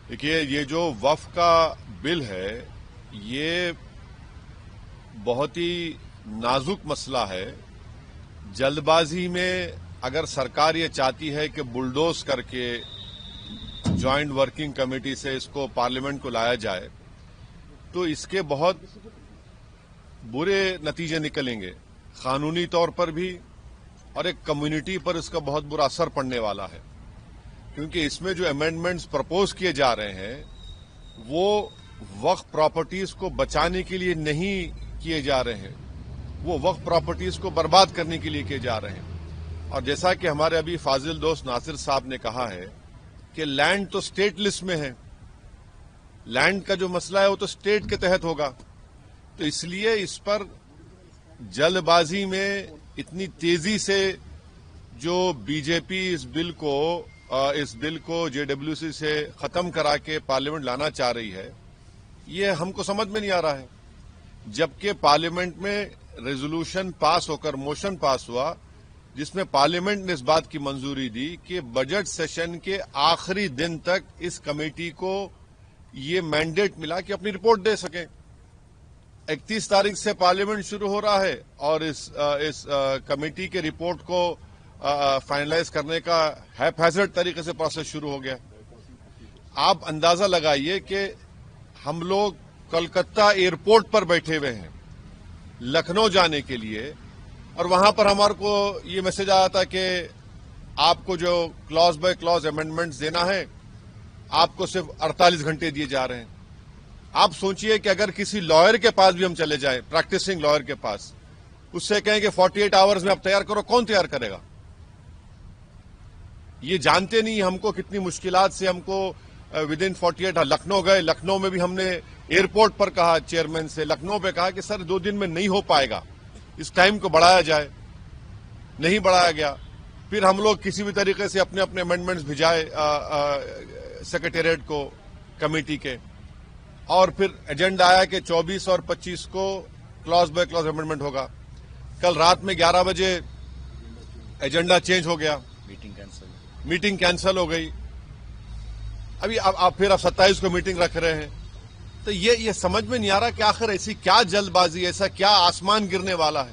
دیکھیے یہ جو وقف کا بل ہے یہ بہت ہی نازک مسئلہ ہے. جلد بازی میں اگر سرکار یہ چاہتی ہے کہ بلڈوز کر کے جوائنٹ ورکنگ کمیٹی سے اس کو پارلیمنٹ کو لایا جائے تو اس کے بہت برے نتیجے نکلیں گے قانونی طور پر بھی اور ایک کمیونٹی پر اس کا بہت برا اثر پڑنے والا ہے. کیونکہ اس میں جو امینڈمنٹس پرپوز کیے جا رہے ہیں وہ وقف پراپرٹیز کو بچانے کے لیے نہیں کیے جا رہے ہیں, وہ وقف پراپرٹیز کو برباد کرنے کے لیے کیے جا رہے ہیں. اور جیسا کہ ہمارے ابھی فاضل دوست ناصر صاحب نے کہا ہے کہ لینڈ تو اسٹیٹ لسٹ میں ہے, لینڈ کا جو مسئلہ ہے وہ تو اسٹیٹ کے تحت ہوگا. تو اس لیے اس پر جلد بازی میں اتنی تیزی سے جو بی جے پی اس بل کو جے ڈبلیو سی سے ختم کرا کے پارلیمنٹ لانا چاہ رہی ہے, یہ ہم کو سمجھ میں نہیں آ رہا ہے. جبکہ پارلیمنٹ میں ریزولوشن پاس ہو کر موشن پاس ہوا جس میں پارلیمنٹ نے اس بات کی منظوری دی کہ بجٹ سیشن کے آخری دن تک اس کمیٹی کو یہ مینڈیٹ ملا کہ اپنی رپورٹ دے سکیں. 31 تاریخ سے پارلیمنٹ شروع ہو رہا ہے اور اس کمیٹی کے رپورٹ کو فائنلائز کرنے کا ہیزرڈ طریقے سے پروسیس شروع ہو گیا. آپ اندازہ لگائیے کہ ہم لوگ کلکتہ ایئرپورٹ پر بیٹھے ہوئے ہیں لکھنؤ جانے کے لیے, اور وہاں پر ہمارے کو یہ میسج آیا تھا کہ آپ کو جو کلاز بائی کلاز امینڈمنٹس دینا ہے آپ کو صرف 48 گھنٹے دیے جا رہے ہیں. آپ سوچئے کہ اگر کسی لائر کے پاس بھی ہم چلے جائیں, پریکٹسنگ لائر کے پاس, اس سے کہیں کہ 48 آورز میں آپ تیار کرو, کون تیار کرے گا؟ یہ جانتے نہیں ہم کو کتنی مشکلات سے ہم کو ود ان 48 لکھنؤ گئے. لکھنؤ میں بھی ہم نے ایئرپورٹ پر کہا چیئرمین سے, لکھنؤ پہ کہا کہ سر 2 دن میں نہیں ہو پائے گا, اس ٹائم کو بڑھایا جائے. نہیں بڑھایا گیا. پھر ہم لوگ کسی بھی طریقے سے اپنے امینڈمنٹس بھیجائے سیکریٹریٹ کو کمیٹی کے, اور پھر ایجنڈا آیا کہ 24 اور 25 کو کلاز بائی کلاز امینڈمنٹ ہوگا. کل رات میں 11 بجے ایجنڈا چینج ہو گیا, میٹنگ کینسل ہو گئی. ابھی آپ 27 کو میٹنگ رکھ رہے ہیں. تو یہ سمجھ میں نہیں آ رہا کہ آخر ایسی کیا جلد بازی, ایسا کیا آسمان گرنے والا ہے.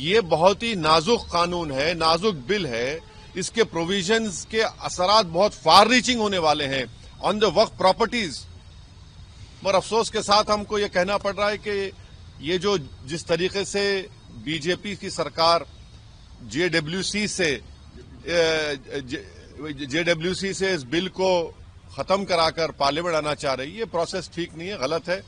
یہ بہت ہی نازک قانون ہے, نازک بل ہے. اس کے پروویژنز کے اثرات بہت فار ریچنگ ہونے والے ہیں آن دا وقف پراپرٹیز. مگر افسوس کے ساتھ ہم کو یہ کہنا پڑ رہا ہے کہ یہ جو جس طریقے سے بی جے پی کی سرکار جے ڈبلیو سی سے اس بل کو ختم کرا کر پارلیمنٹ آنا چاہ رہی ہے, یہ پروسیس ٹھیک نہیں ہے, غلط ہے.